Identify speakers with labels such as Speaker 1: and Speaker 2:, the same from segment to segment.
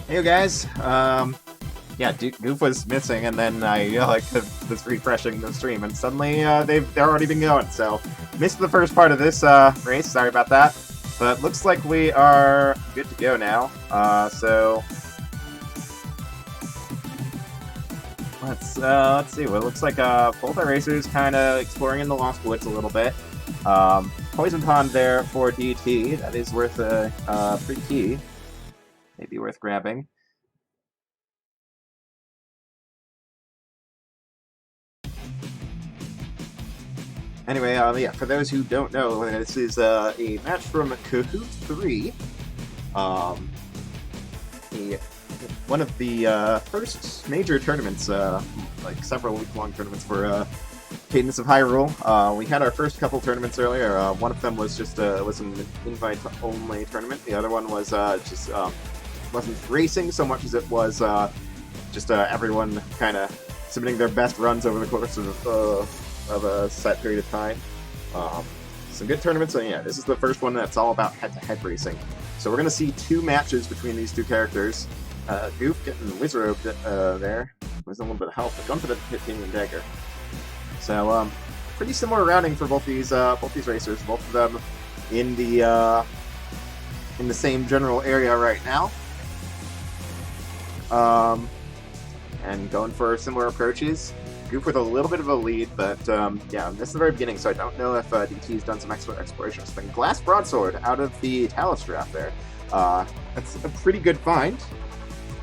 Speaker 1: Hey guys, yeah, Goof was missing, and then I was refreshing the stream, and suddenly they're already been going. So missed the first part of this race. Sorry about that, but looks like we are good to go now. So let's see. Well, it looks like both our racers kind of exploring in the Lost Woods a little bit. Poison Pond there for DT. That is worth a free key. Maybe worth grabbing. Anyway, yeah, for those who don't know, this is a match from CaHOOT 3. One of the first major tournaments, like several week-long tournaments for Cadence of Hyrule. We had our first couple tournaments earlier. One of them was just was an invite-only tournament. The other one was just wasn't racing so much as it was just everyone kind of submitting their best runs over the course of a set period of time. Some good tournaments, and yeah, this is the first one that's all about head-to-head racing. So we're going to see two matches between these two characters. Goof getting Wizard there, losing a little bit of health, but going for the Titanium Dagger. So pretty similar routing for both these racers, both of them in the same general area right now. And going for similar approaches. Goof with a little bit of a lead, but yeah, this is the very beginning, so I don't know if DT's done some exploration. But Glass Broadsword out of the Talus draft there. That's a pretty good find.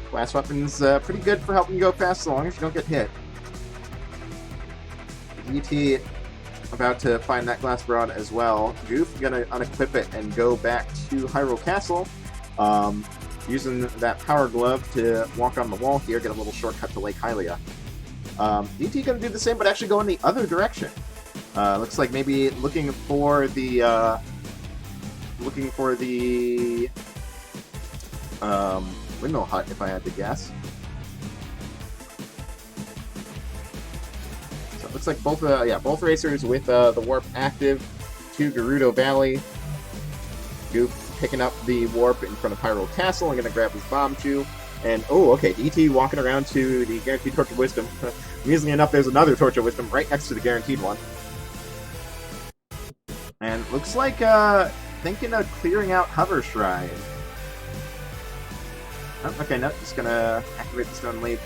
Speaker 1: Glass weapon's pretty good for helping you go fast as long as you don't get hit. DT about to find that Glass Broad as well. Goof gonna unequip it and go back to Hyrule Castle. Using that Power Glove to walk on the wall here, get a little shortcut to Lake Hylia. DT gonna do the same, but actually go in the other direction. Looks like maybe looking for the windmill hut, if I had to guess. So it looks like both racers with the warp active to Gerudo Valley. Goof picking up the warp in front of Hyrule Castle and gonna grab his bomb shoe. And, oh, okay, DT walking around to the Guaranteed Torch of Wisdom. Amusingly enough, there's another Torch of Wisdom right next to the Guaranteed one. And looks like, thinking of clearing out Hover Shrine. Oh, okay, no, just gonna activate the Stone Leaf.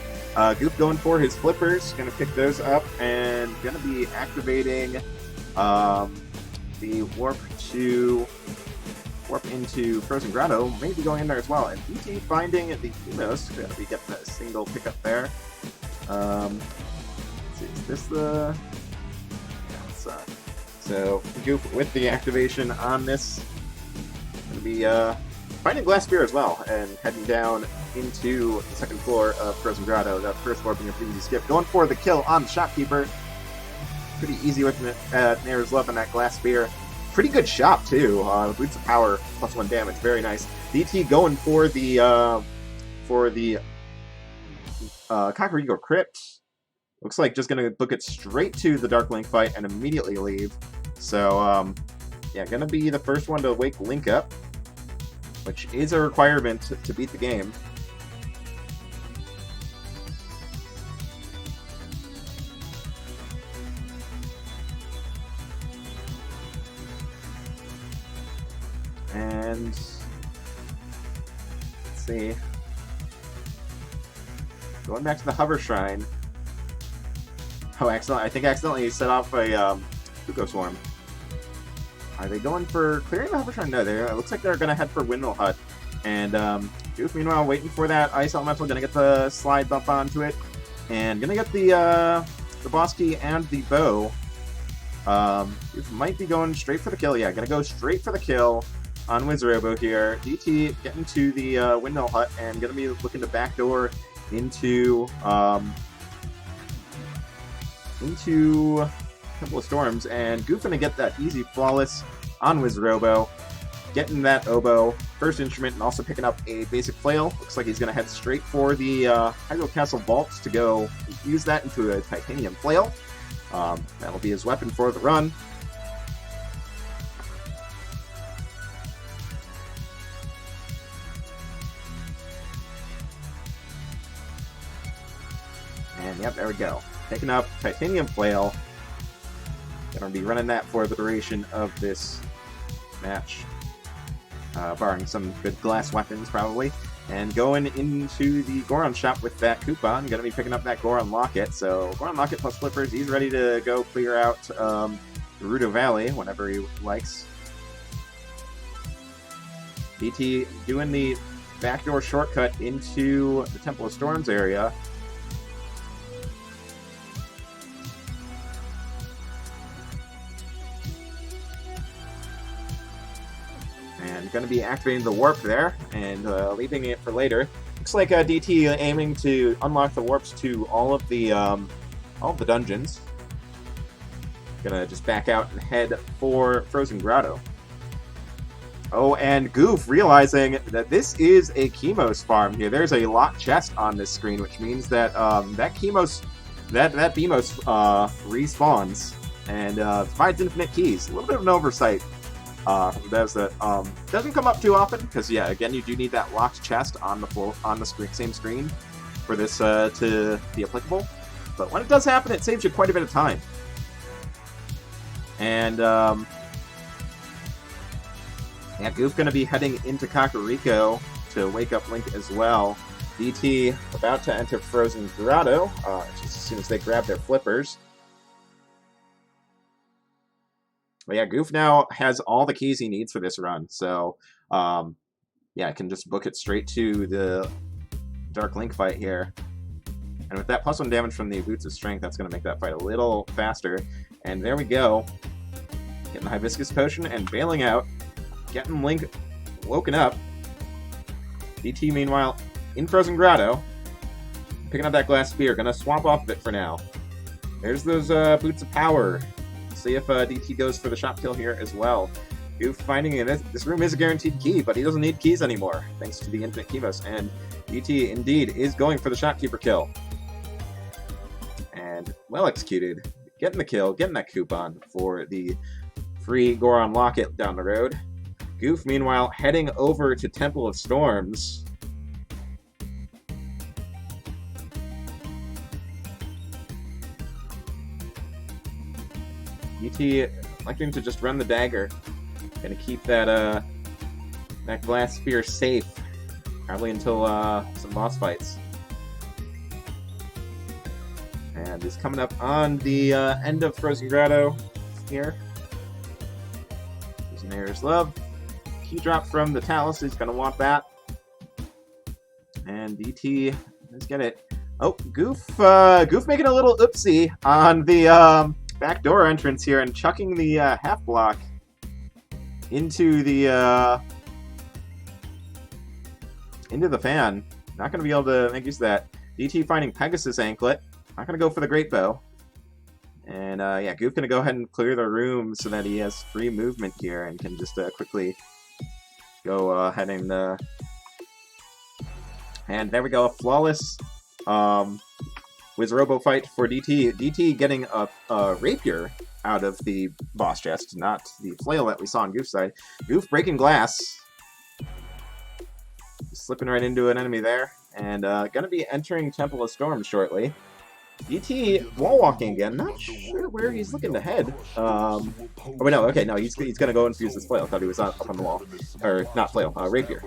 Speaker 1: Goof going for his flippers, gonna pick those up, and gonna be activating, the warp into Frozen Grotto, maybe going in there as well. And DT finding the Enos, gonna be getting a single pickup there. Let's see, is this the... Yeah, so, Goof with the activation on this. Gonna be finding Glass Spear as well, and heading down into the second floor of Frozen Grotto. That first floor being a pretty easy skip. Going for the kill on the Shopkeeper. Pretty easy with Nair's Love and that Glass Spear. Pretty good shop too. Boots of Power, +1 damage, very nice. DT going for the Kakariko Crypt. Looks like just gonna book it straight to the Dark Link fight and immediately leave. So yeah, gonna be the first one to wake Link up, which is a requirement to beat the game. And let's see. Going back to the Hover Shrine. Oh, I think I accidentally set off a Fuko Swarm. Are they going for clearing the Hover Shrine? No, it looks like they're gonna head for Windmill Hut. And Goof, meanwhile, waiting for that Ice Elemental, gonna get the slide bump onto it, and gonna get the boss key and the bow. Goof might be going straight for the kill. Yeah, gonna go straight for the kill on Wizarobo here. DT getting to the Windmill Hut and gonna be looking to backdoor into Temple of Storms, and Goof gonna get that easy flawless on Wizarobo, getting that oboe, first instrument, and also picking up a basic flail. Looks like he's gonna head straight for the Hyrule Castle vaults to go use that into a titanium flail. That'll be his weapon for the run. And yep, there we go. Picking up Titanium Flail. Gonna be running that for the duration of this match. Barring some good glass weapons, probably. And going into the Goron shop with that coupon. Gonna be picking up that Goron Locket. So, Goron Locket plus Flippers. He's ready to go clear out Gerudo Valley whenever he likes. DT doing the backdoor shortcut into the Temple of Storms area. And going to be activating the warp there and leaving it for later. Looks like DT aiming to unlock the warps to all of the dungeons. Gonna just back out and head for Frozen Grotto. Oh, and Goof realizing that this is a Chemos farm here. There's a locked chest on this screen, which means that that Chemos, that Beamos respawns and provides infinite keys. A little bit of an oversight from devs that doesn't come up too often, because yeah, again, you do need that locked chest on the same screen for this to be applicable. But when it does happen, it saves you quite a bit of time. And yeah, Goof going to be heading into Kakariko to wake up Link as well. DT about to enter Frozen Grotto, just as soon as they grab their flippers. But yeah, Goof now has all the keys he needs for this run, so yeah, I can just book it straight to the Dark Link fight here. And with that +1 damage from the Boots of Strength, that's going to make that fight a little faster. And there we go. Getting the Hibiscus Potion and bailing out. Getting Link woken up. DT, meanwhile, in Frozen Grotto. Picking up that glass spear. Gonna swap off of it for now. There's those Boots of Power. See if DT goes for the shop kill here as well. Goof finding in this room is a guaranteed key, but he doesn't need keys anymore, thanks to the Infinite Chemos. And DT, indeed, is going for the shopkeeper kill. And well executed. Getting the kill, getting that coupon for the free Goron Locket down the road. Goof, meanwhile, heading over to Temple of Storms. DT electing to just run the dagger. Gonna keep that that glass spear safe, probably until some boss fights. And is coming up on the end of Frozen Grotto here. Using Air's Love. Key drop from the Talus, he's going to want that. And DT, let's get it. Oh, Goof making a little oopsie on the backdoor entrance here and chucking the half block into the fan. Not going to be able to make use of that. DT finding Pegasus Anklet. Not going to go for the Great Bow. And yeah, Goof going to go ahead and clear the room so that he has free movement here and can just quickly go ahead and... and there we go, a flawless Wiz-Robo fight for DT. DT getting a rapier out of the boss chest, not the flail that we saw on Goof's side. Goof breaking glass. Slipping right into an enemy there. And gonna be entering Temple of Storms shortly. DT wall walking again. Not sure where he's looking to head. Oh wait, no. Okay, no. He's gonna go and fuse his flail. I thought he was up on the wall, or not flail, rapier.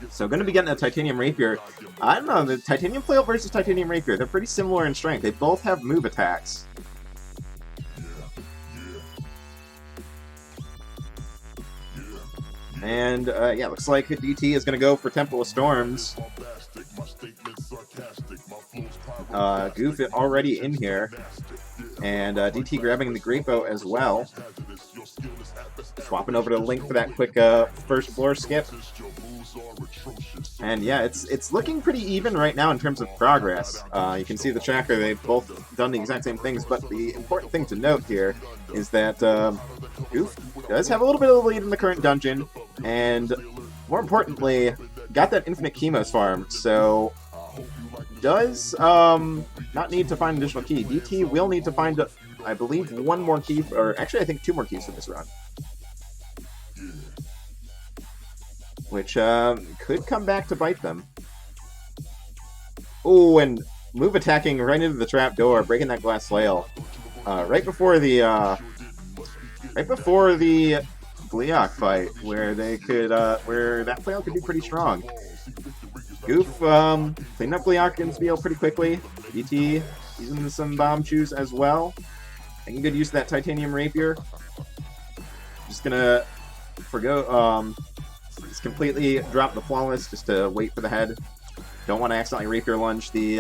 Speaker 1: So gonna be getting a titanium rapier. I don't know. The titanium flail versus titanium rapier. They're pretty similar in strength. They both have move attacks. And yeah, looks like DT is gonna go for Temple of Storms. Goof already in here, and DT grabbing the Great Bow as well. Swapping over to Link for that quick first floor skip. And yeah, it's looking pretty even right now in terms of progress. You can see the tracker, they've both done the exact same things, but the important thing to note here is that Goof does have a little bit of a lead in the current dungeon, and more importantly, got that Infinite Chemos farm, so does not need to find an additional key. DT will need to find, I believe, one more key, or actually I think 2 more keys for this run. Which could come back to bite them. Oh, and move attacking right into the trap door, breaking that glass flail. Right before the Gleeok fight, where they could where that flail could be pretty strong. Goof cleaned up Gleeok and Spiel pretty quickly. DT using some bomb chews as well. Making good use of that titanium rapier. Just gonna just completely drop the flawless just to wait for the head. Don't want to accidentally rapier lunge the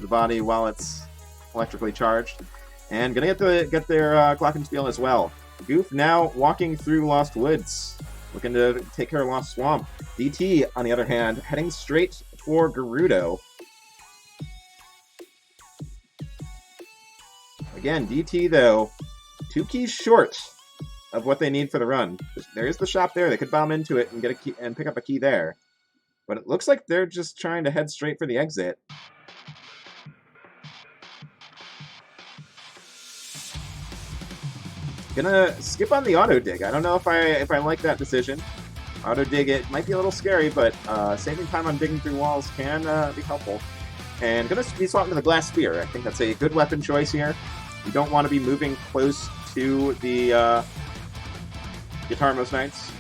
Speaker 1: body while it's electrically charged. And gonna get their Glockenspiel as well. Goof now walking through Lost Woods, looking to take care of Lost Swamp. DT, on the other hand, heading straight for Gerudo. Again, DT, though, 2 keys short of what they need for the run. There is the shop there. They could bomb into it and get a key and pick up a key there. But it looks like they're just trying to head straight for the exit. Gonna skip on the auto dig. I don't know if I like that decision. Auto dig, it might be a little scary, but saving time on digging through walls can be helpful. And gonna be swapping to the glass spear. I think that's a good weapon choice here. You don't want to be moving close to the Guitarmos Knights,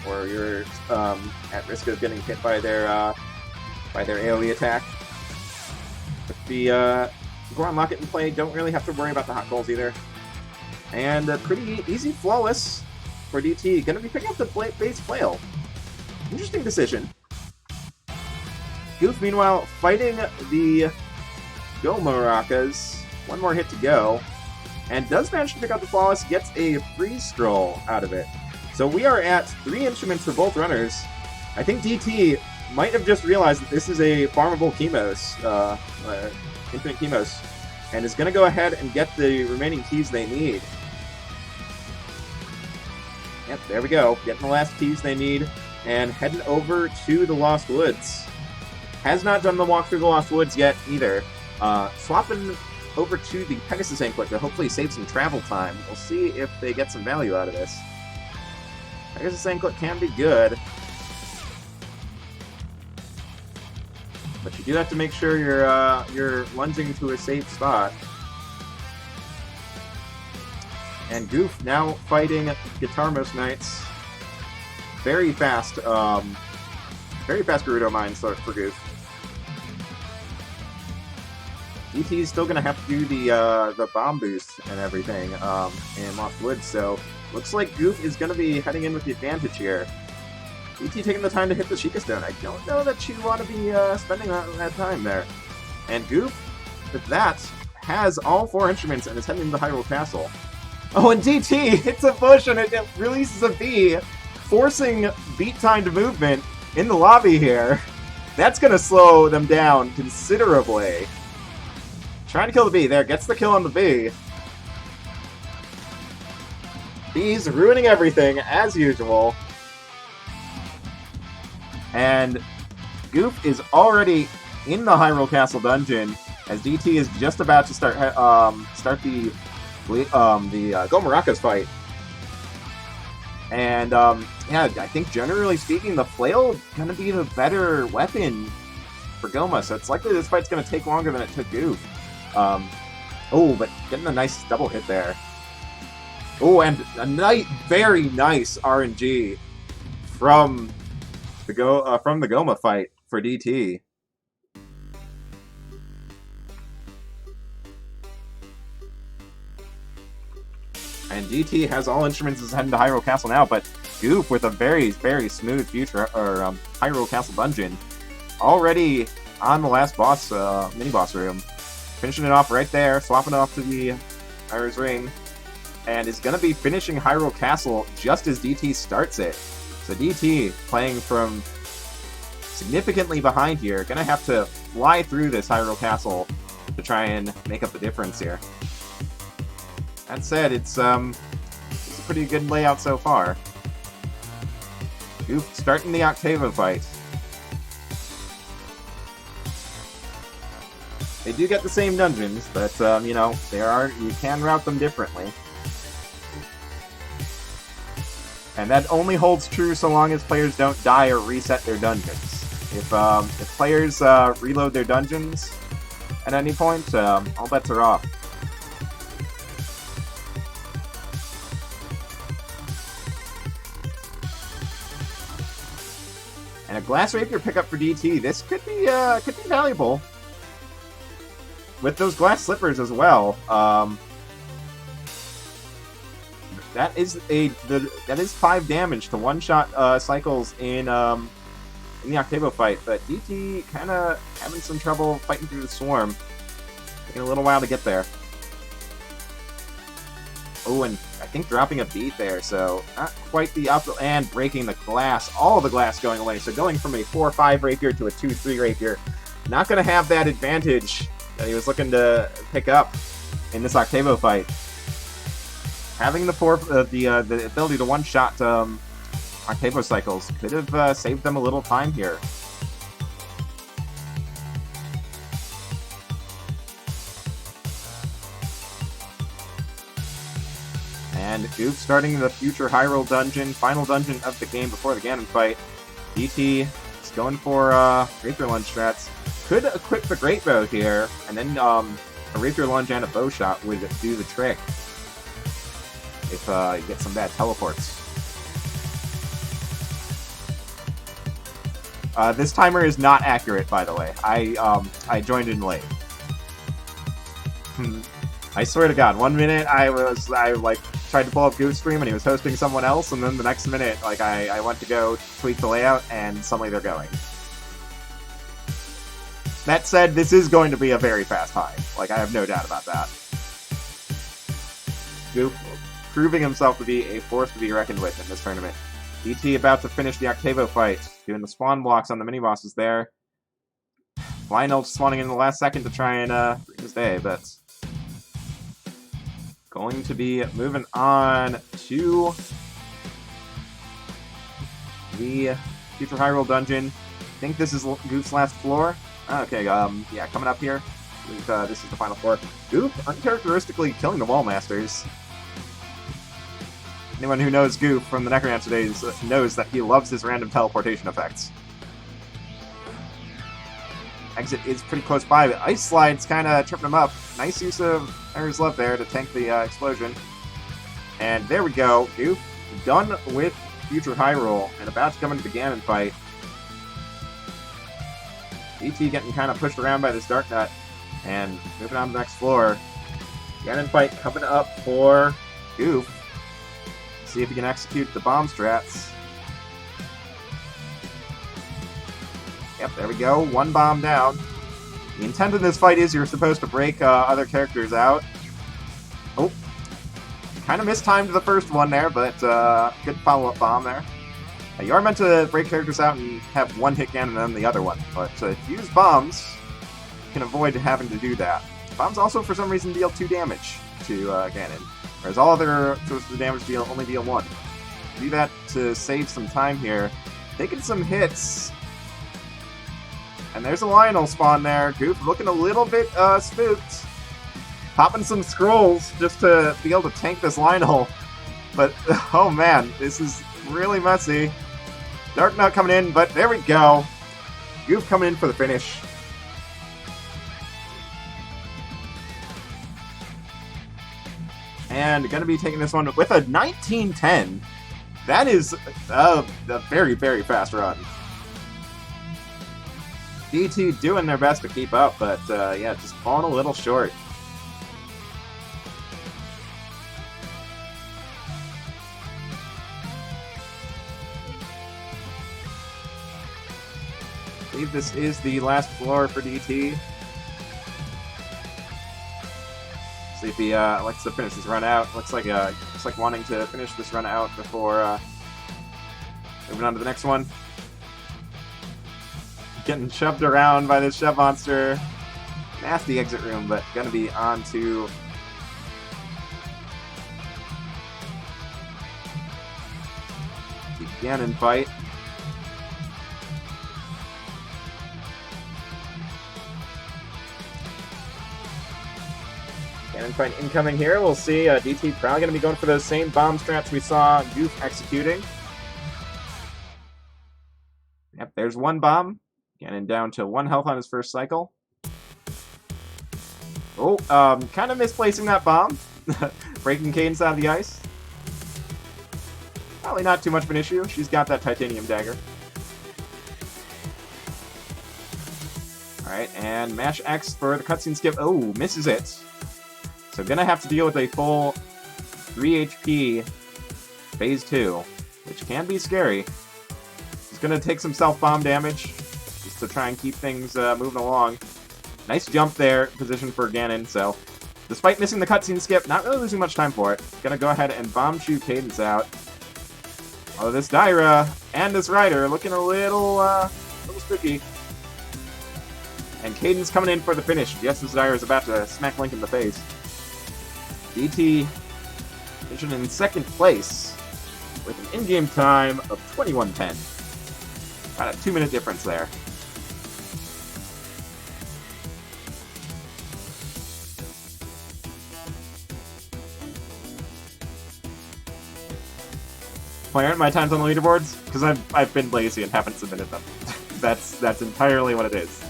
Speaker 1: or you're at risk of getting hit by their AoE attack. With the Goron Locket in play, don't really have to worry about the hot goals either. And pretty easy flawless for DT. Gonna be picking up the base flail. Interesting decision. Goof, meanwhile, fighting the Go Maracas. One more hit to go. And does manage to pick up the flawless, gets a free scroll out of it. So we are at 3 instruments for both runners. I think DT might have just realized that this is a farmable Chemos, infinite Chemos, and is going to go ahead and get the remaining keys they need. Yep, there we go. Getting the last keys they need, and heading over to the Lost Woods. Has not done the walk through the Lost Woods yet, either. Swapping over to the Pegasus Anklet to hopefully save some travel time. We'll see if they get some value out of this. Pegasus Anklet can be good, but you do have to make sure you're lunging to a safe spot. And Goof now fighting Guitarmos Knights. Very fast Gerudo mines for Goof. DT is still going to have to do the bomb boost and everything in Lost Woods, so looks like Goof is going to be heading in with the advantage here. DT taking the time to hit the Sheikah Stone. I don't know that she'd want to be spending that time there. And Goof, with that, has all 4 instruments and is heading into Hyrule Castle. Oh, and DT hits a bush and it releases a bee, forcing beat-timed movement in the lobby here. That's going to slow them down considerably. Trying to kill the bee. There, gets the kill on the bee. Bees ruining everything, as usual. And Goof is already in the Hyrule Castle dungeon, as DT is just about to start the Go Maracas fight. And yeah, I think generally speaking, the flail is going to be the better weapon for Goma, so it's likely this fight's going to take longer than it took Goof. Oh, but getting a nice double hit there. Oh, and a very nice RNG from the Goma fight for DT. And DT has all instruments is heading to Hyrule Castle now, but Goof with a very, very smooth Hyrule Castle dungeon. Already on the last boss, mini-boss room. Finishing it off right there, swapping it off to the Iris Ring. And is going to be finishing Hyrule Castle just as DT starts it. So DT, playing from significantly behind here, going to have to fly through this Hyrule Castle to try and make up the difference here. That said, it's a pretty good layout so far. Goof starting the Octavo fight. They do get the same dungeons, but you know, you can route them differently. And that only holds true so long as players don't die or reset their dungeons. If players reload their dungeons, at any point, all bets are off. And a Glass Rapier pickup for DT. This could be valuable. With those glass slippers as well. That is 5 damage to one-shot cycles in the Octavo fight, but DT kind of having some trouble fighting through the swarm. Taking a little while to get there. Oh, and I think dropping a beat there, so not quite the optimal, and breaking the glass, all the glass going away. So going from a 4-5 rapier to a 2-3 rapier, not going to have that advantage that he was looking to pick up in this Octavo fight. Having the ability to one-shot Octavo cycles could have saved them a little time here. And Goof starting the future Hyrule dungeon, final dungeon of the game before the Ganon fight. DT is going for Rapier Lunge strats. Could equip the Great Bow here, and then a Rapier Lunge and a Bow Shot would do the trick. If you get some bad teleports. This timer is not accurate, by the way. I joined in late. I swear to God, 1 minute I tried to pull up Goof Stream and he was hosting someone else, and then the next minute, I went to go tweak the layout and suddenly they're going. That said, this is going to be a very fast time. I have no doubt about that. Goof proving himself to be a force to be reckoned with in this tournament. DT about to finish the Octavo fight, doing the spawn blocks on the mini-bosses there. Lionel spawning in the last second to try and bring his day, but going to be moving on to the Future Hyrule Dungeon. I think this is Goof's last floor. Okay, yeah, coming up here. I think this is the final floor. Goof uncharacteristically killing the Wall Masters. Anyone who knows Goof from the Necromancer days knows that he loves his random teleportation effects. Exit is pretty close by, but Ice Slide's kind of tripping him up. Nice use of Iron's Love there to tank the explosion. And there we go. Goof done with Future Hyrule and about to come into the Ganon fight. DT getting kind of pushed around by this Dark Nut and moving on to the next floor. Ganon fight coming up for Goof. See if he can execute the bomb strats. Yep, there we go. 1 bomb down. The intent of this fight is you're supposed to break other characters out. Oh. Kind of mistimed the first one there, but good follow-up bomb there. You are meant to break characters out and have one hit Ganon and then the other one. But if you use bombs, you can avoid having to do that. Bombs also, for some reason, deal 2 damage to Ganon. Whereas all other sources of damage only deal 1. Do that to save some time here. Taking some hits. And there's a Lionel spawn there. Goof looking a little bit spooked. Popping some scrolls just to be able to tank this Lionel. But, oh man, this is really messy. Dark Knight coming in, but there we go. Goof coming in for the finish. And going to be taking this one with a 1910. That is a very, very fast run. DT doing their best to keep up, but yeah, just falling a little short. I believe this is the last floor for DT. See if he likes to finish this run out. Looks like wanting to finish this run out before moving on to the next one. Getting shoved around by this shove monster. Nasty exit room, but gonna be on to the Ganon fight. Ganon fight incoming here. We'll see. DT probably going to be going for those same bomb strats we saw Goof executing. Yep, there's 1 bomb. Ganon down to 1 health on his first cycle. Oh, kind of misplacing that bomb. Breaking Cadence out of the ice. Probably not too much of an issue. She's got that titanium dagger. Alright, and mash X for the cutscene skip. Oh, misses it. So gonna have to deal with a full 3 HP phase 2, which can be scary. He's gonna take some self-bomb damage just to try and keep things moving along. Nice jump there, position for Ganon, so despite missing the cutscene skip, not really losing much time for it. Gonna go ahead and bomb shoot Cadence out. Oh, this Dyra and this Rider looking a little spooky. And Cadence coming in for the finish. Yes, this Dyra is about to smack Link in the face. DT finishing in second place with an in-game time of 21:10. About a 2-minute difference there. Clarence, my times on the leaderboards? Because I've been lazy and haven't submitted them. That's entirely what it is.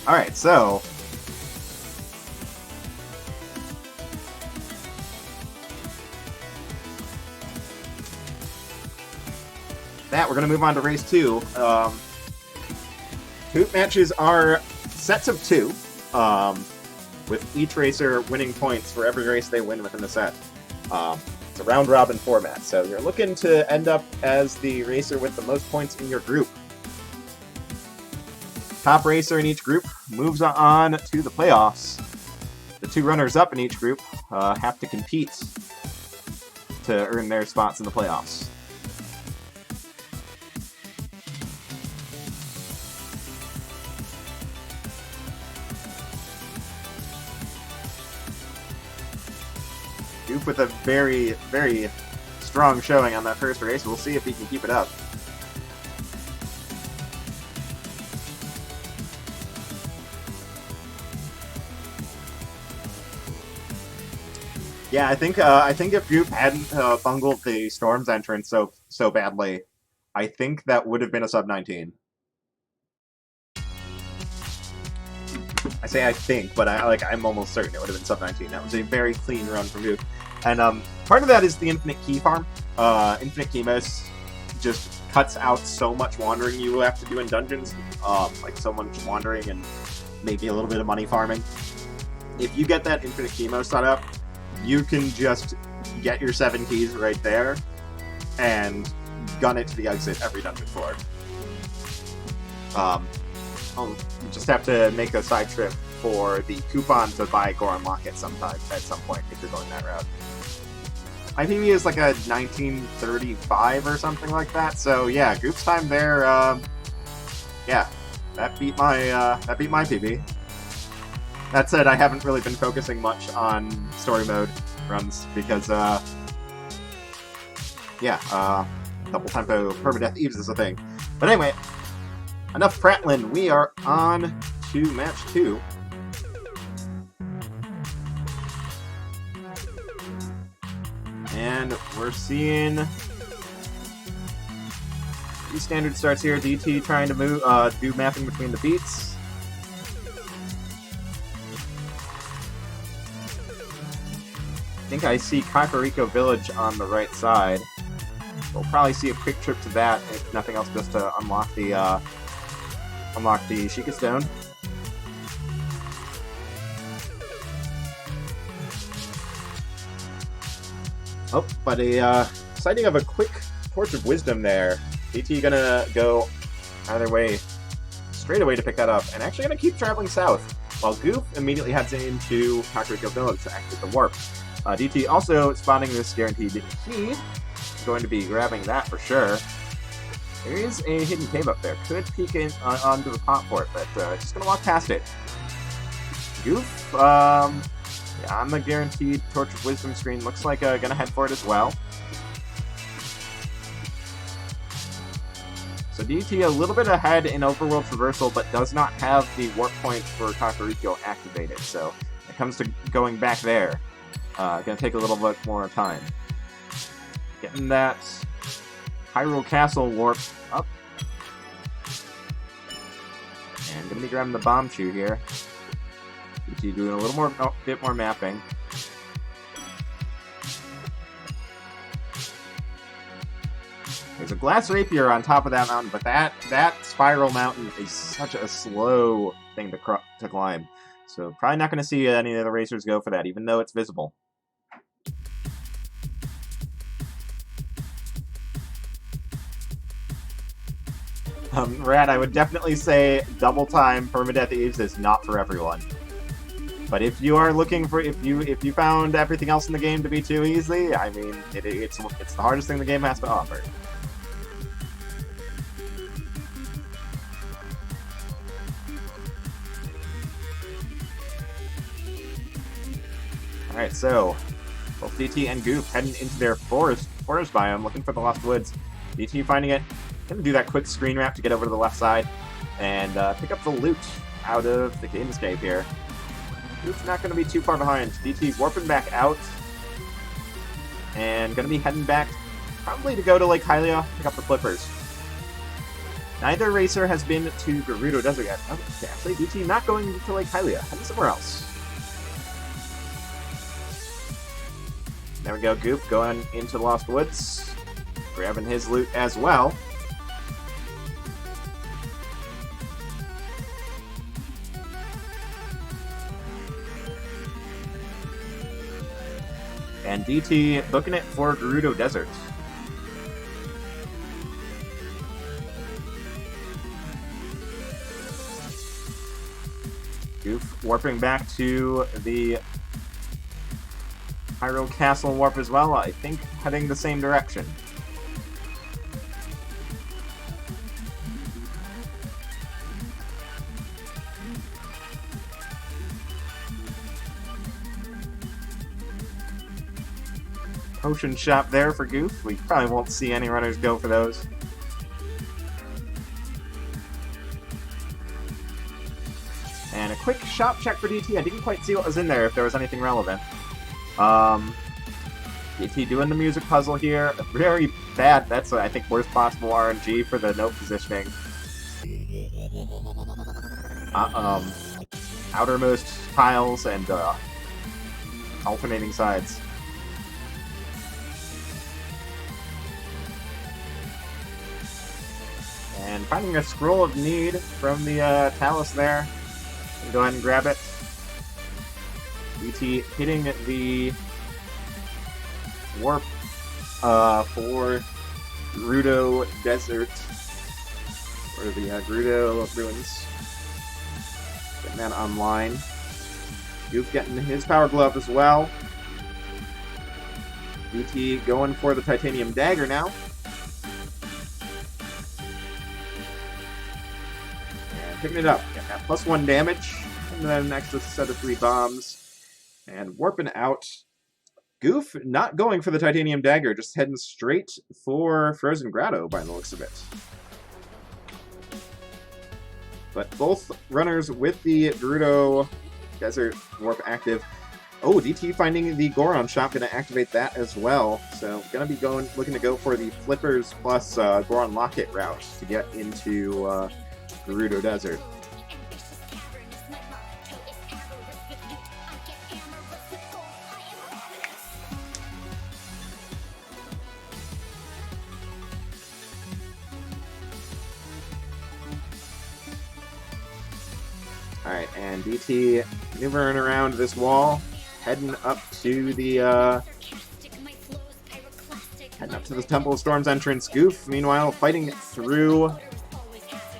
Speaker 1: Alright, so that we're gonna move on to race 2. Hoot matches are sets of 2. With each racer winning points for every race they win within the set. It's a round-robin format, so you're looking to end up as the racer with the most points in your group. Top racer in each group moves on to the playoffs. The 2 runners-up in each group have to compete to earn their spots in the playoffs. Goof with a very, very strong showing on that first race. We'll see if he can keep it up. Yeah, I think if Goof hadn't bungled the Storm's entrance so badly, I think that would have been a sub-19. I say I think, but I'm almost certain it would have been sub-19. That was a very clean run from Goof. And part of that is the infinite key farm. Infinite Chemos just cuts out so much wandering you have to do in dungeons. Like so much wandering and maybe a little bit of money farming. If you get that infinite chemo set up, you can just get your 7 keys right there and gun it to the exit every dungeon floor. You just have to make a side trip for the coupon to buy Goron Locket sometime at some point if you're going that route. I think he is like a 1935 or something like that. So yeah, Goof's time there. Yeah, that beat my PB. That said, I haven't really been focusing much on story mode runs because double tempo permadeath Eves is a thing. But anyway, enough prattling. We are on to match 2. And we're seeing these standard starts here. DT trying to move, do mapping between the beats. I think I see Kakariko Village on the right side. We'll probably see a quick trip to that, if nothing else, just to unlock the Sheikah Stone. Oh, but a sighting of a quick Torch of Wisdom there. DT gonna go either way, straight away to pick that up, and actually gonna keep traveling south, while Goof immediately heads into Kakariko Village to activate the warp. DT also spotting this guaranteed key. Going to be grabbing that for sure. There is a hidden cave up there. Could peek in onto the pot for it, but just gonna walk past it. Goof, yeah, on the guaranteed Torch of Wisdom screen, looks like gonna head for it as well. So DT a little bit ahead in overworld traversal, but does not have the warp point for Kakariko activated. So it comes to going back there. Gonna take a little bit more time. Getting that Hyrule Castle warp up. gonna be grabbing the bomb shoe here. DT doing a little more, bit more mapping. There's a glass rapier on top of that mountain, but that spiral mountain is such a slow thing to climb. So probably not going to see any of the racers go for that, even though it's visible. Rad, I would definitely say double time permadeath Eves is not for everyone. But if you are looking for, if you found everything else in the game to be too easy, I mean, it's the hardest thing the game has to offer. Alright, so both DT and Goof heading into their forest biome, looking for the Lost Woods. DT finding it, gonna do that quick screen wrap to get over to the left side and pick up the loot out of the Cadence Cave here. Goof's not gonna be too far behind. DT's warping back out and gonna be heading back probably to go to Lake Hylia, pick up the flippers. Neither racer has been to Gerudo Desert yet. Oh, actually, DT not going to Lake Hylia, heading somewhere else. There we go, Goof going into the Lost Woods, grabbing his loot as well. And DT booking it for Gerudo Desert. Goof warping back to the Hyrule Castle warp as well, I think heading the same direction. Potion shop there for Goof. We probably won't see any runners go for those. And a quick shop check for DT. I didn't quite see what was in there, if there was anything relevant. DT doing the music puzzle here. Very bad. That's, I think, worst possible RNG for the note positioning. Outermost tiles and alternating sides. And finding a Scroll of Need from the Talus there. Go ahead and grab it. DT hitting the warp for Gerudo Desert, or the Gerudo Ruins. Getting that online. Goof getting his Power Glove as well. DT going for the Titanium Dagger now. And picking it up. Getting that +1 damage. And then an extra set of 3 bombs. And warping out. Goof not going for the Titanium Dagger, just heading straight for Frozen Grotto by the looks of it. But both runners with the Gerudo Desert Warp active. Oh, DT finding the Goron shop, going to activate that as well. So going to be looking to go for the Flippers plus Goron Locket route to get into Gerudo Desert. Alright, and DT maneuvering around this wall, heading up to the Temple of Storm's entrance. Goof, meanwhile, fighting through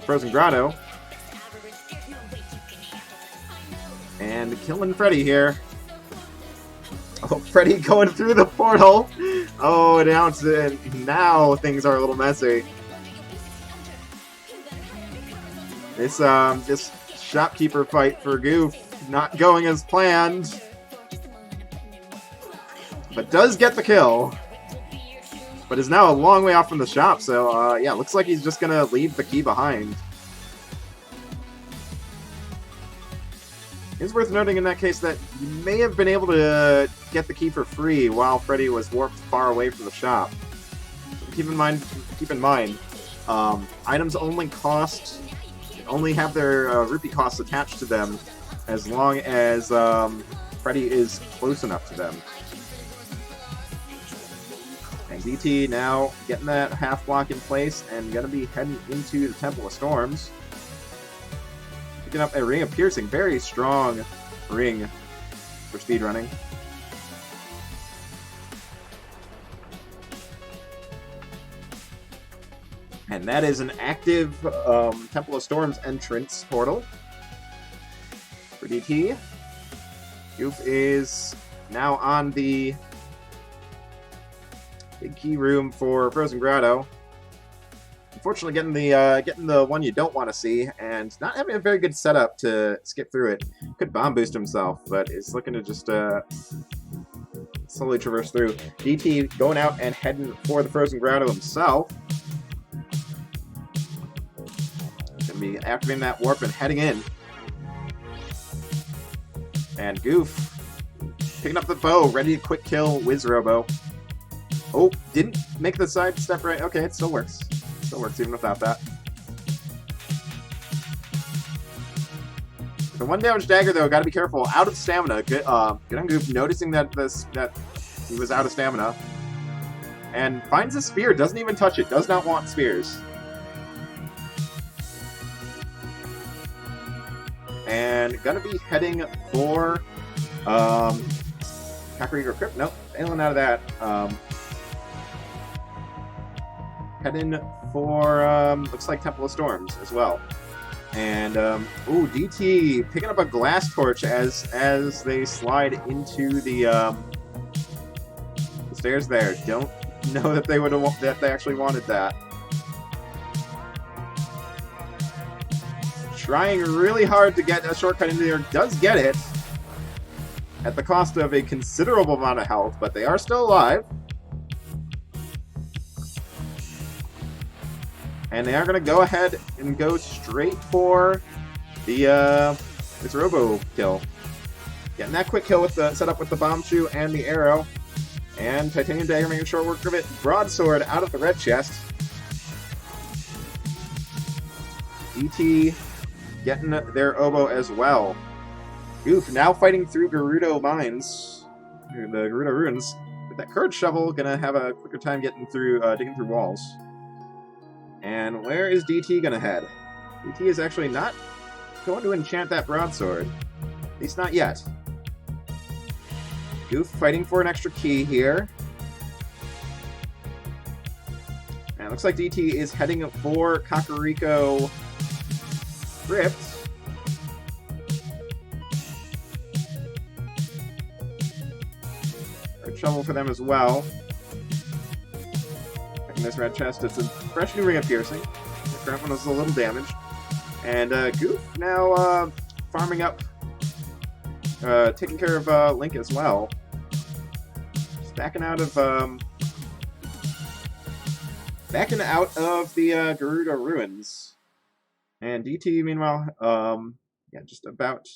Speaker 1: Frozen Grotto. And killing Freddy here. Oh, Freddy going through the portal! Oh, now things are a little messy. This shopkeeper fight for Goof not going as planned, but does get the kill, but is now a long way off from the shop. So yeah, looks like he's just gonna leave the key behind. It's worth noting in that case that you may have been able to get the key for free while Freddy was warped far away from the shop. So keep in mind, items only cost only have their rupee costs attached to them as long as Freddy is close enough to them. And DT now getting that half block in place and gonna be heading into the Temple of Storms. Picking up a Ring of Piercing, very strong ring for speedrunning. And that is an active Temple of Storms entrance portal for DT. Goof is now on the big key room for Frozen Grotto. Unfortunately, getting the one you don't want to see, and not having a very good setup to skip through it. Could bomb boost himself, but is looking to just slowly traverse through. DT going out and heading for the Frozen Grotto himself. Gonna be activating that warp and heading in. And Goof picking up the bow, ready to quick kill Wiz-Robo. Oh, didn't make the side step right. Okay, it still works. Still works even without that. The 1 damage dagger, though, gotta be careful. Out of stamina. Good on Goof, noticing that he was out of stamina. And finds a spear, doesn't even touch it. Does not want spears. And gonna be heading for Kakariko Crypt. Nope, failing out of that. Heading for looks like Temple of Storms as well. And ooh, DT picking up a glass torch as they slide into the stairs there. Don't know that they actually wanted that. Trying really hard to get a shortcut into there, does get it at the cost of a considerable amount of health, but they are still alive. And they are going to go ahead and go straight for the this Robo kill. Getting that quick kill with the setup with the bomb shoe and the arrow. And Titanium Dagger making short work of it. Broadsword out of the red chest. DT getting their oboe as well. Goof now fighting through Gerudo Mines. The Gerudo Ruins. With that Courage Shovel, gonna have a quicker time getting through, digging through walls. And where is DT gonna head? DT is actually not going to enchant that broadsword. At least not yet. Goof fighting for an extra key here. And it looks like DT is heading for Kakariko Crypt. Red shovel for them as well. Checking this red chest, it's a fresh new Ring of Piercing. The current one was a little damaged. And Goof now farming up, taking care of Link as well. Just backing out of the Gerudo Ruins. And DT, meanwhile, yeah, just about.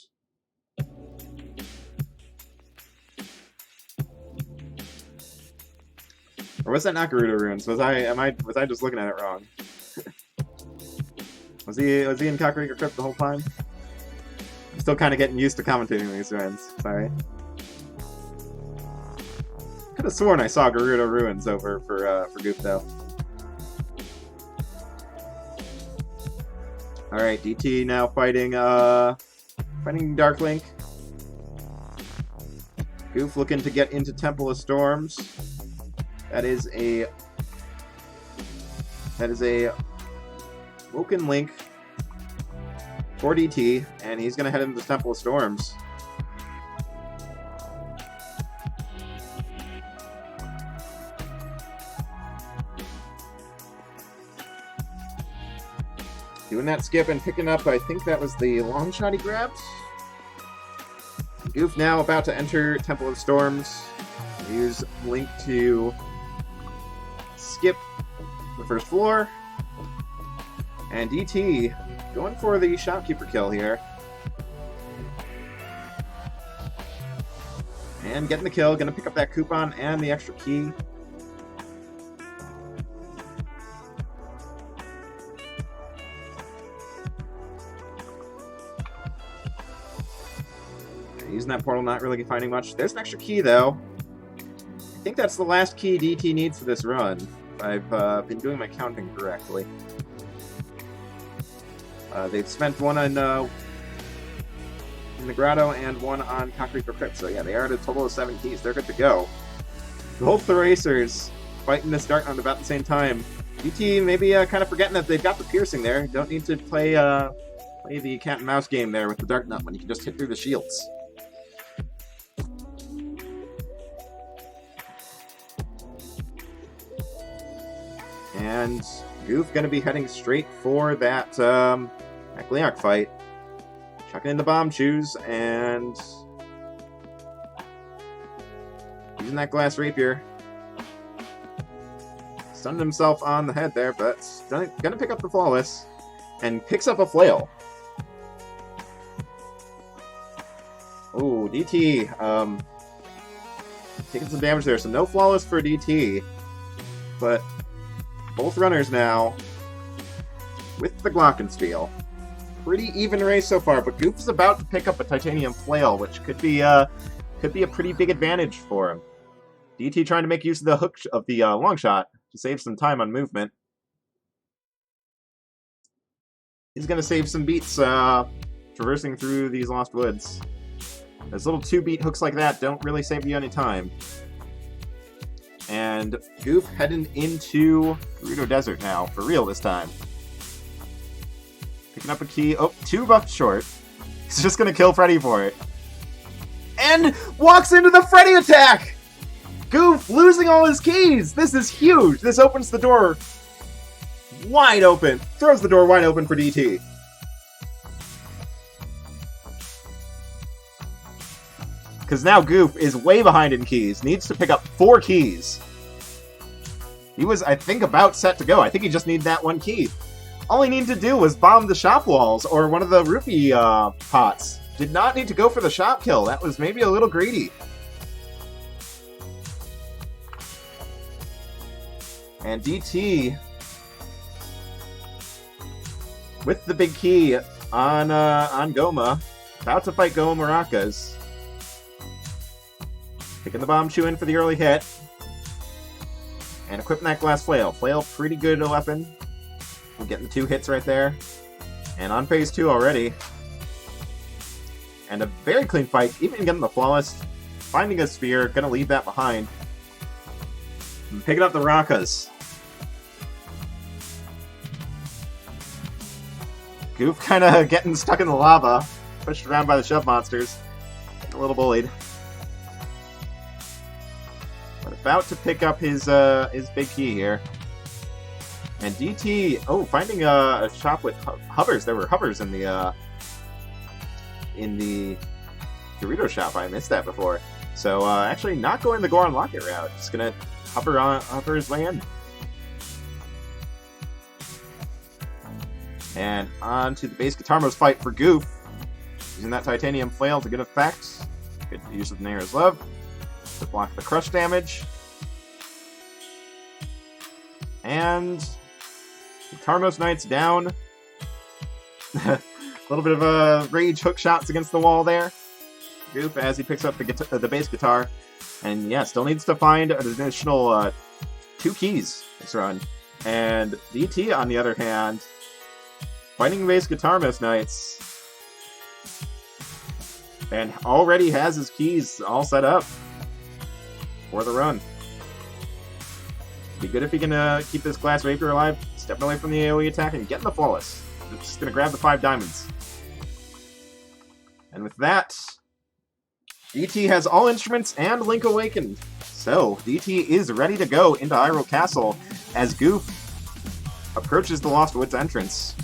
Speaker 1: Or was that not Gerudo Ruins? Was I just looking at it wrong? was he in Kakariko Crypt the whole time? I'm still kind of getting used to commentating these ruins. Sorry. Could have sworn I saw Gerudo Ruins over for Goop though. Alright, DT now fighting Dark Link. Goof looking to get into Temple of Storms. That is a Woken Link for DT, and he's gonna head into the Temple of Storms. Doing that skip and picking up, I think that was the long shot he grabbed. Goof now about to enter Temple of Storms. Use Link to skip the first floor. And DT going for the shopkeeper kill here. And getting the kill, gonna pick up that coupon and the extra key. Using that portal, not really finding much. There's an extra key, though. I think that's the last key DT needs for this run. I've been doing my counting correctly. They've spent one on in the grotto and one on Concrete for Crypt. So yeah, they are at a total of 7 keys. They're good to go. Both the racers fighting this Dark Knight about the same time. DT maybe kind of forgetting that they've got the piercing there. Don't need to play the cat and mouse game there with the Dark Knight when you can just hit through the shields. And Goof gonna be heading straight for that Akliak fight. Chucking in the bomb shoes and using that glass rapier. Stunned himself on the head there, but gonna pick up the flawless and picks up a flail. Oh, DT taking some damage there, so no flawless for DT, but both runners now with the Glockenspiel. Pretty even race so far, but Goof's about to pick up a titanium flail, which could be a pretty big advantage for him. DT trying to make use of the hook of the long shot to save some time on movement. He's gonna save some beats traversing through these lost woods. Those little 2-beat hooks like that don't really save you any time. And Goof heading into Gerudo Desert now, for real this time. Picking up a key. Oh, 2 buffs short. He's just gonna kill Freddy for it. And walks into the Freddy attack! Goof losing all his keys! This is huge! This opens the door wide open. Throws the door wide open for DT. Because now Goof is way behind in keys. Needs to pick up 4 keys. He was, I think, about set to go. I think he just needed that 1 key. All he needed to do was bomb the shop walls or one of the rupee pots. Did not need to go for the shop kill. That was maybe a little greedy. And DT with the big key on Goma. About to fight Goma Maracas. Picking the bomb shoe in for the early hit. And equipping that glass flail. Flail, pretty good weapon. We're getting the 2 hits right there. And on phase 2 already. And a very clean fight. Even getting the flawless. Finding a sphere. Gonna leave that behind. And picking up the Rakas. Goof kind of getting stuck in the lava. Pushed around by the shove monsters. Getting a little bullied. But about to pick up his big key here. And DT, finding a shop with hovers. There were hovers in the Dorito shop. I missed that before. So actually, not going the Goron Locket route. Just gonna hover his way in. And on to the base Guitarmo's fight for Goof. Using that titanium flail to good effect. Good use of Nair's Love to block the crush damage. And Guitarmo's Knight's down. A little bit of a rage hook shots against the wall there. Goof as he picks up the bass guitar. And yeah, still needs to find an additional 2 keys this run. And DT, on the other hand, fighting bass Guitarmo's Knights. And already has his keys all set up for the run. Be good if he can keep this glass rapier alive, stepping away from the AoE attack, and getting the flawless. Just gonna grab the 5 diamonds. And with that, DT has all instruments and Link Awakened. So, DT is ready to go into Hyrule Castle as Goof approaches the Lost Woods entrance.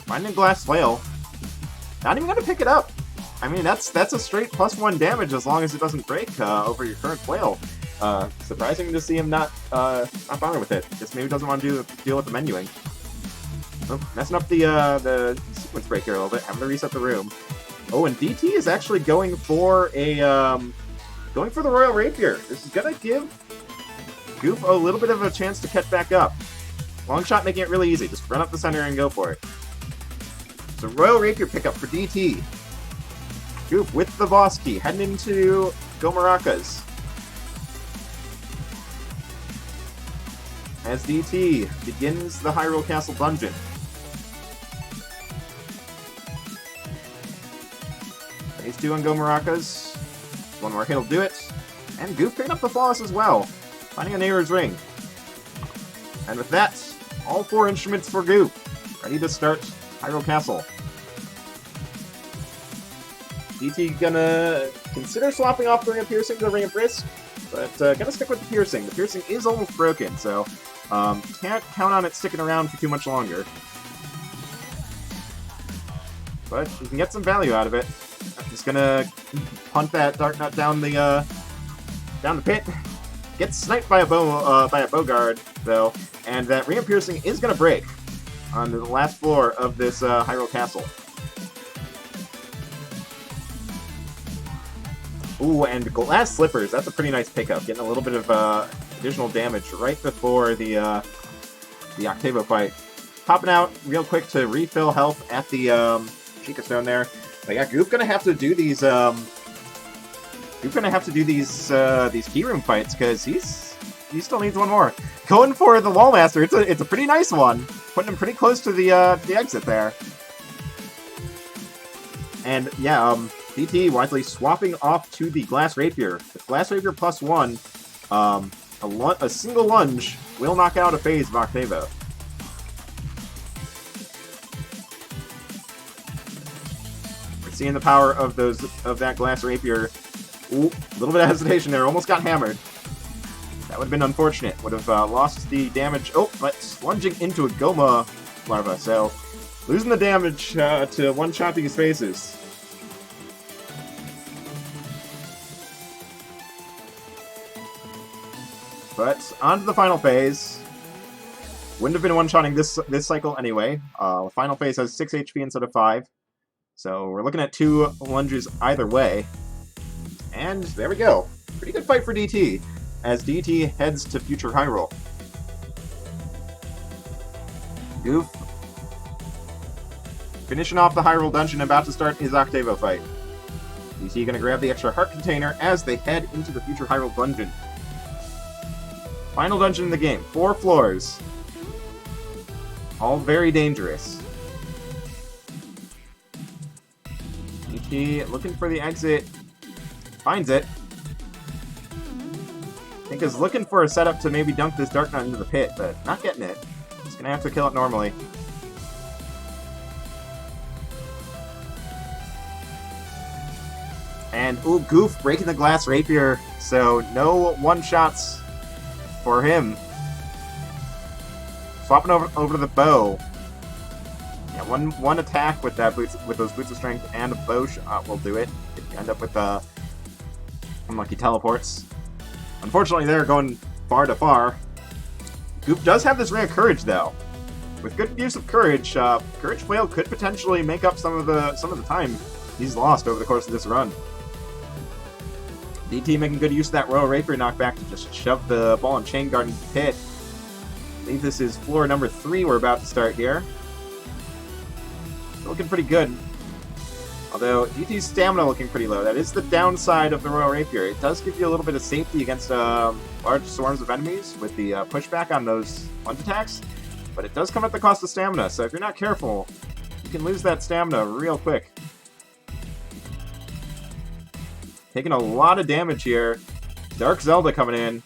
Speaker 1: Finding glass flail. Not even gonna pick it up. I mean, that's a straight +1 damage as long as it doesn't break over your current flail. Surprising to see him not bother with it. Just maybe doesn't want to deal with the menuing. Oh, messing up the sequence break here a little bit. Having to reset the room. Oh, and DT is actually going for the Royal Rapier. This is gonna give Goof a little bit of a chance to catch back up. Long shot making it really easy. Just run up the center and go for it. So Royal Rapier pickup for DT. Goof with the boss key, heading into Gomaraka's. As DT begins the Hyrule Castle dungeon. Phase 2 on Gomaraka's. One more hit will do it. And Goof picking up the boss as well, finding a Neighbor's Ring. And with that, all 4 instruments for Goof, ready to start Hyrule Castle. DT gonna consider swapping off the Ring of Piercing to the Ring of Risk, but gonna stick with the Piercing. The Piercing is almost broken, so can't count on it sticking around for too much longer. But you can get some value out of it. I'm just gonna punt that Dark Nut down the pit. Gets sniped by a Bogard, though, and that Ring of Piercing is gonna break on the last floor of this Hyrule Castle. Ooh, and Glass Slippers, that's a pretty nice pickup. Getting a little bit of additional damage right before the Octavo fight. Popping out real quick to refill health at the Sheikah Stone there. But yeah, Goof gonna have to do these key room fights, because he still needs one more. Going for the Wallmaster, it's a pretty nice one. Putting him pretty close to the exit there. And yeah, DT wisely swapping off to the Glass Rapier. With Glass Rapier +1, a single lunge will knock out a phase of Octavo. We're seeing the power of that Glass Rapier. Ooh, a little bit of hesitation there. Almost got hammered. That would have been unfortunate. Would have lost the damage. Oh, but lunging into a Goma larva. So losing the damage to one-shot these phases. But on to the final phase. Wouldn't have been one-shotting this cycle anyway. The final phase has 6 HP instead of 5. So we're looking at 2 lunges either way. And there we go. Pretty good fight for DT, as DT heads to Future Hyrule. Goof finishing off the Hyrule dungeon, about to start his Octavo fight. DT gonna grab the extra heart container as they head into the Future Hyrule dungeon. Final dungeon in the game. 4 floors. All very dangerous. DT looking for the exit. Finds it. I think is looking for a setup to maybe dunk this Dark Knight into the pit, but not getting it. Just gonna have to kill it normally. And, ooh, Goof breaking the Glass Rapier, so no one-shots for him. Swapping over to the bow. Yeah, one attack with those boots of strength and a bow shot will do it. If you end up with unlucky teleports. Unfortunately, they're going far to far. Goof does have this Ring of Courage, though. With good use of Courage, Courage Flail could potentially make up some of the time he's lost over the course of this run. DT making good use of that Royal Rapier knockback to just shove the ball and chain guard into the pit. I believe this is floor number 3 we're about to start here. Looking pretty good. Although, DT's stamina looking pretty low. That is the downside of the Royal Rapier. It does give you a little bit of safety against large swarms of enemies with the pushback on those lunge attacks, but it does come at the cost of stamina, so if you're not careful, you can lose that stamina real quick. Taking a lot of damage here. Dark Zelda coming in.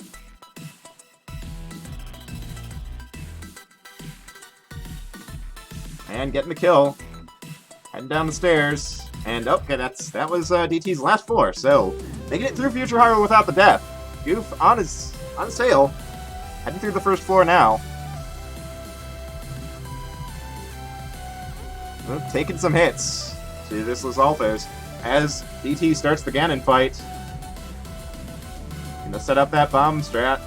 Speaker 1: And getting the kill. Heading down the stairs. And, okay, that was DT's last floor, so making it through Future Hyrule without the death. Goof on his sail. Heading through the first floor now. Taking some hits to this Lizalthos as DT starts the Ganon fight. Gonna set up that bomb strat.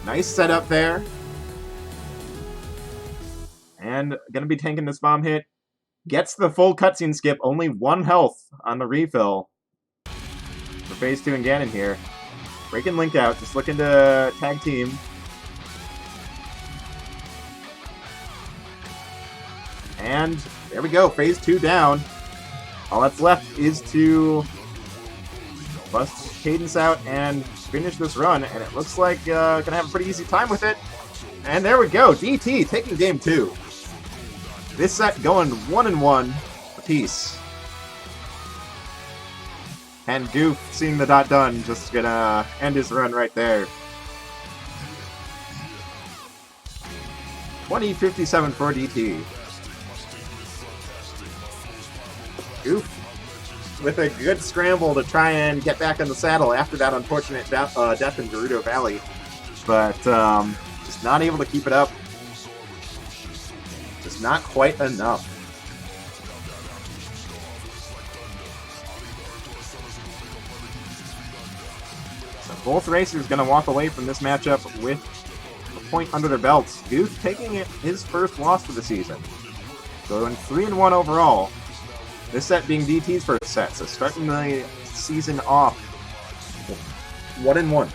Speaker 1: Nice setup there. And gonna be tanking this bomb hit. Gets the full cutscene skip, only 1 health on the refill for phase 2 and Ganon here. Breaking Link out, just looking to tag team. And There we go, phase 2 down. All that's left is to bust Cadence out and finish this run, and it looks like gonna have a pretty easy time with it. And there we go, DT taking game 2. This set going 1-1 apiece. And Goof, seeing the dot done, just gonna end his run right there. 20-57 for DT. Goof with a good scramble to try and get back in the saddle after that unfortunate death in Gerudo Valley. But just not able to keep it up. Just not quite enough. So both racers going to walk away from this matchup with a point under their belts. Goof taking his first loss for the season. Going 3-1 overall. This set being DT's first set, so starting the season off 1-1.